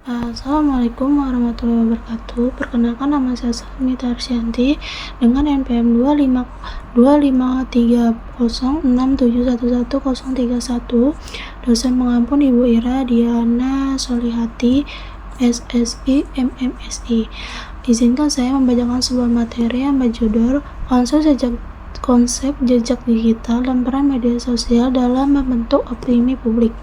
Assalamualaikum warahmatullahi wabarakatuh. Perkenalkan, nama saya Salmita Arsyanti dengan NPM 25253067110031. Dosen pengampun Ibu Ira Diana Solihati, SSI, MMSI. Izinkan saya membacakan sebuah materi yang berjudul konsep jejak digital dan peran media sosial dalam membentuk opini publik.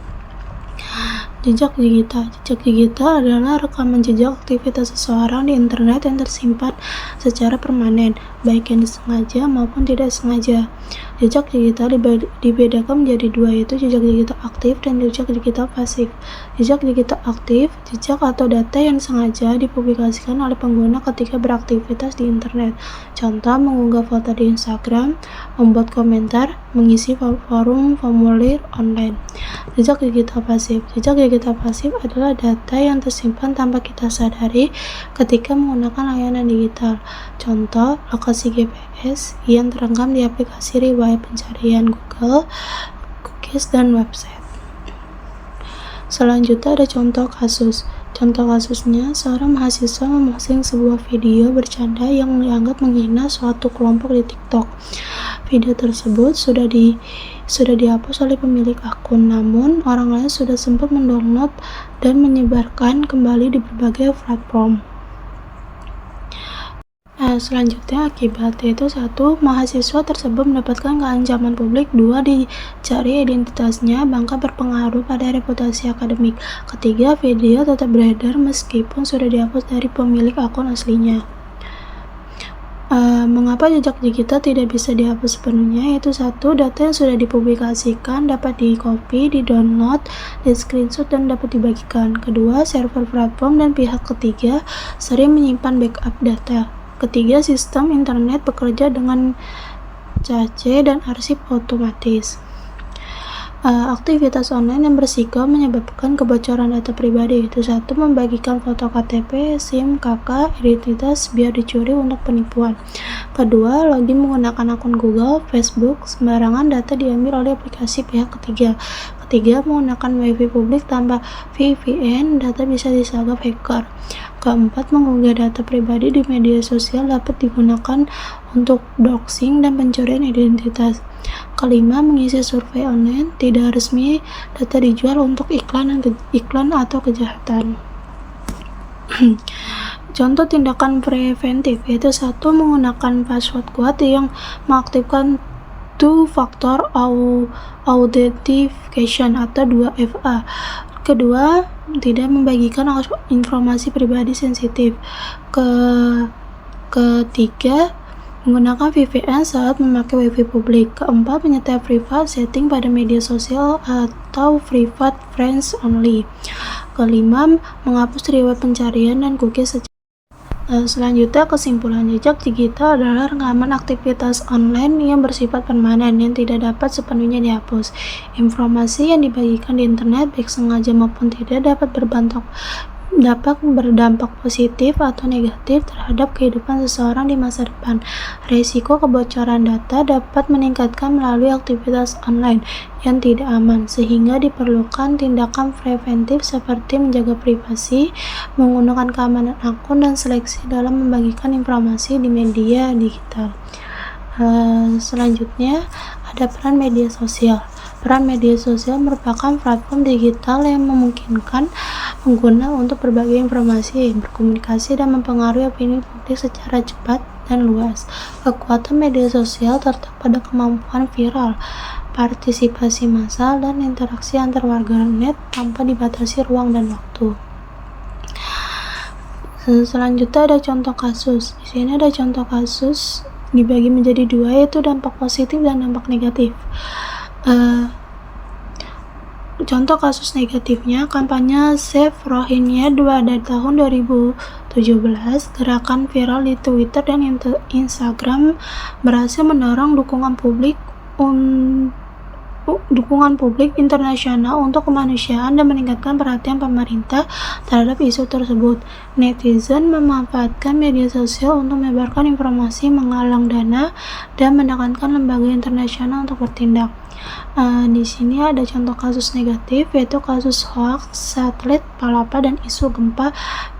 Jejak digital adalah rekaman jejak aktivitas seseorang di internet yang tersimpan secara permanen, baik yang disengaja maupun tidak sengaja. Jejak digital dibedakan menjadi dua, yaitu jejak digital aktif dan jejak digital pasif. Jejak digital aktif, jejak atau data yang sengaja dipublikasikan oleh pengguna ketika beraktivitas di internet. Contoh, mengunggah foto di Instagram, membuat komentar, mengisi forum formulir online. Jejak digital pasif adalah data yang tersimpan tanpa kita sadari ketika menggunakan layanan digital. Contoh, lokasi GPS yang terekam di aplikasi riwayat pencarian Google, cookies, dan website. Selanjutnya ada contoh kasus. Contoh kasusnya, seorang mahasiswa memposting sebuah video bercanda yang dianggap menghina suatu kelompok di TikTok. Video tersebut sudah dihapus oleh pemilik akun, namun orang lain sudah sempat mendownload dan menyebarkan kembali di berbagai platform. Selanjutnya akibat, yaitu 1. Mahasiswa tersebut mendapatkan keancaman publik. 2. Dicari identitasnya, bangka berpengaruh pada reputasi akademik. 3. Video tetap beredar meskipun sudah dihapus dari pemilik akun aslinya. Mengapa jejak digital tidak bisa dihapus sepenuhnya? Yaitu 1. Data yang sudah dipublikasikan dapat di-copy, di-download, di-screenshot, dan dapat dibagikan. 2. Server platform dan pihak ketiga sering menyimpan backup data. 3. Sistem internet bekerja dengan cache dan arsip otomatis. Aktivitas online yang berisiko menyebabkan kebocoran data pribadi, yaitu 1. Membagikan foto KTP, SIM, KK, identitas biar dicuri untuk penipuan. 2. Login menggunakan akun Google, Facebook, sembarangan data diambil oleh aplikasi pihak ketiga. 3. Menggunakan WiFi publik tanpa VPN, data bisa disergap hacker. 4. Mengunggah data pribadi di media sosial dapat digunakan untuk doxing dan pencurian identitas. 5. Mengisi survei online tidak resmi, data dijual untuk iklan atau kejahatan. Contoh tindakan preventif, yaitu 1. Menggunakan password kuat yang mengaktifkan two-factor authentication atau 2FA. 2. Tidak membagikan informasi pribadi sensitif. 3. Menggunakan VPN saat memakai WiFi publik. 4. Menyetel private setting pada media sosial atau private friends only. 5. Menghapus riwayat pencarian dan cookies Selanjutnya, kesimpulan, jejak digital adalah rekaman aktivitas online yang bersifat permanen yang tidak dapat sepenuhnya dihapus. Informasi yang dibagikan di internet, baik sengaja maupun tidak, dapat berdampak positif atau negatif terhadap kehidupan seseorang di masa depan. Risiko kebocoran data dapat meningkatkan melalui aktivitas online yang tidak aman, sehingga diperlukan tindakan preventif seperti menjaga privasi, menggunakan keamanan akun, dan seleksi dalam membagikan informasi di media digital. Selanjutnya ada peran media sosial. Peran media sosial merupakan platform digital yang memungkinkan pengguna untuk berbagi informasi, berkomunikasi, dan mempengaruhi opini publik secara cepat dan luas. Kekuatan media sosial terletak pada kemampuan viral, partisipasi massal, dan interaksi antar warganet tanpa dibatasi ruang dan waktu. Selanjutnya ada contoh kasus. Di sini ada contoh kasus dibagi menjadi dua, yaitu dampak positif dan dampak negatif. Contoh kasus negatifnya, kampanye Save Rohingya dari tahun 2017, gerakan viral di Twitter dan Instagram berhasil mendorong dukungan publik internasional untuk kemanusiaan dan meningkatkan perhatian pemerintah terhadap isu tersebut. Netizen memanfaatkan media sosial untuk menyebarkan informasi, menggalang dana, dan menekankan lembaga internasional untuk bertindak. Di sini ada contoh kasus negatif, yaitu kasus hoax, satelit Palapa, dan isu gempa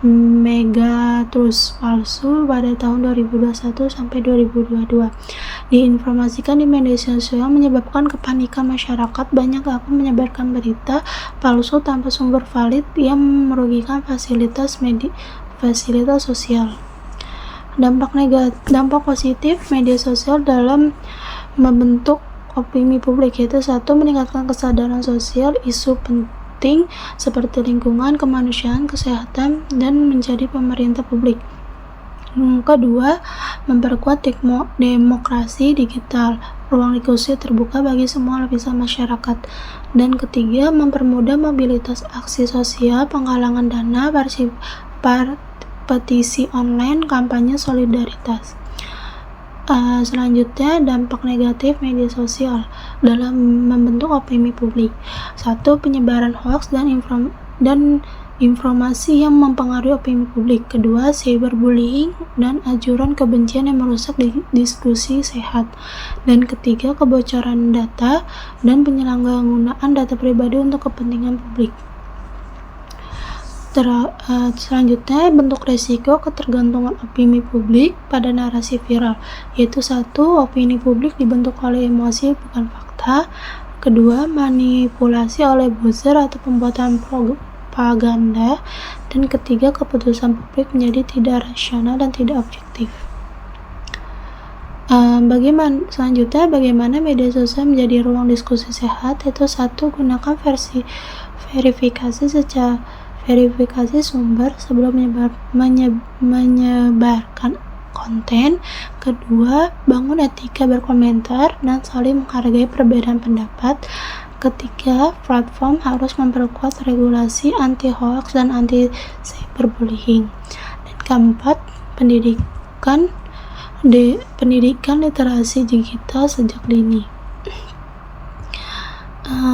Megatrus palsu pada tahun 2021 sampai 2022. Diinformasikan di media sosial menyebabkan kepanikan masyarakat. Banyak akun menyebarkan berita palsu tanpa sumber valid yang merugikan fasilitas sosial. Dampak positif media sosial dalam membentuk opini publik, yaitu 1. Meningkatkan kesadaran sosial isu penting seperti lingkungan, kemanusiaan, kesehatan, dan menjadi pemerintah publik. Kedua, memperkuat demokrasi digital, ruang diskusi terbuka bagi semua lapisan masyarakat. Dan ketiga, mempermudah mobilitas aksi sosial, penggalangan dana, petisi online, kampanye solidaritas. Selanjutnya, dampak negatif media sosial dalam membentuk opini publik. 1. Penyebaran hoax dan informasi yang mempengaruhi opini publik. Kedua, cyberbullying dan ajuran kebencian yang merusak diskusi sehat. Dan ketiga, kebocoran data dan penyalahgunaan data pribadi untuk kepentingan publik. Selanjutnya, bentuk resiko ketergantungan opini publik pada narasi viral, yaitu 1. Opini publik dibentuk oleh emosi bukan fakta. Kedua, manipulasi oleh buzzer atau pembuatan propaganda. Dan ketiga, keputusan publik menjadi tidak rasional dan tidak objektif. Selanjutnya, bagaimana media sosial menjadi ruang diskusi sehat, yaitu 1. Gunakan verifikasi sumber sebelum menyebarkan konten. Kedua, bangun etika berkomentar dan saling menghargai perbedaan pendapat. Ketiga, platform harus memperkuat regulasi anti hoax dan anti cyberbullying. Dan keempat, pendidikan literasi digital sejak dini.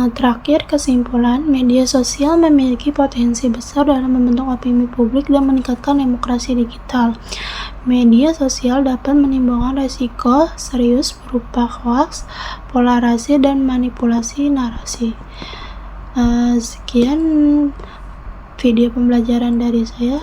Terakhir, kesimpulan, media sosial memiliki potensi besar dalam membentuk opini publik dan meningkatkan demokrasi digital. Media sosial dapat menimbulkan risiko serius berupa hoax, polarisasi, dan manipulasi narasi. Sekian video pembelajaran dari saya.